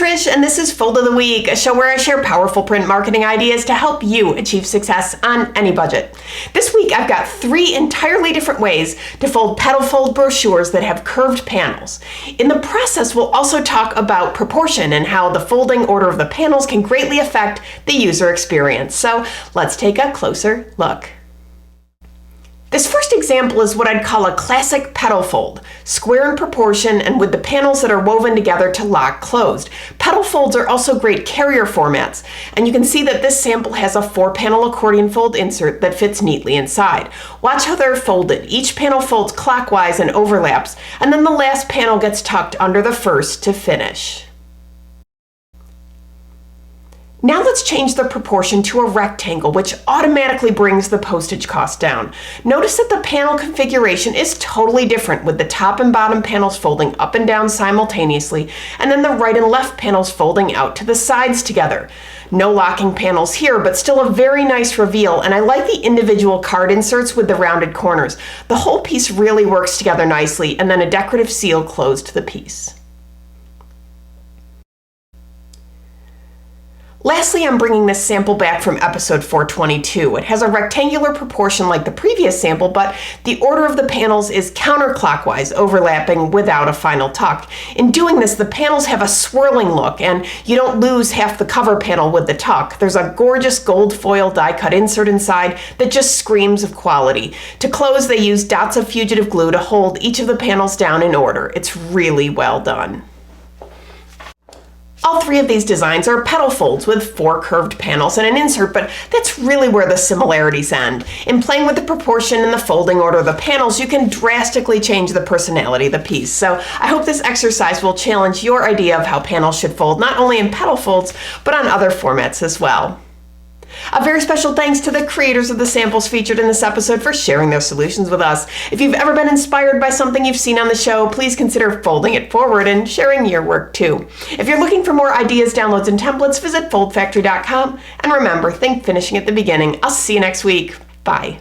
name's Trish, and this is Fold of the Week, a show where I share powerful print marketing ideas to help you achieve success on any budget. This week, I've got 3 entirely different ways to fold Petal Fold brochures that have curved panels. In the process, we'll also talk about proportion and how the folding order of the panels can greatly affect the user experience. So let's take a closer look. This first example is what I'd call a classic petal fold, square in proportion and with the panels that are woven together to lock closed. Petal folds are also great carrier formats, and you can see that this sample has a 4-panel accordion fold insert that fits neatly inside. Watch how they're folded. Each panel folds clockwise and overlaps, and then the last panel gets tucked under the first to finish. Now let's change the proportion to a rectangle, which automatically brings the postage cost down. Notice that the panel configuration is totally different, with the top and bottom panels folding up and down simultaneously, and then the right and left panels folding out to the sides together. No locking panels here, but still a very nice reveal, and I like the individual card inserts with the rounded corners. The whole piece really works together nicely, and then a decorative seal closed the piece. Lastly, I'm bringing this sample back from episode 422. It has a rectangular proportion like the previous sample, but the order of the panels is counterclockwise, overlapping without a final tuck. In doing this, the panels have a swirling look, and you don't lose half the cover panel with the tuck. There's a gorgeous gold foil die-cut insert inside that just screams of quality. To close, they use dots of fugitive glue to hold each of the panels down in order. It's really well done. All 3 of these designs are petal folds with 4 curved panels and an insert, but that's really where the similarities end. In playing with the proportion and the folding order of the panels, you can drastically change the personality of the piece. So I hope this exercise will challenge your idea of how panels should fold, not only in petal folds, but on other formats as well. A very special thanks to the creators of the samples featured in this episode for sharing their solutions with us. If you've ever been inspired by something you've seen on the show, please consider folding it forward and sharing your work too. If you're looking for more ideas, downloads, and templates, visit Foldfactory.com. And remember, think finishing at the beginning. I'll see you next week. Bye.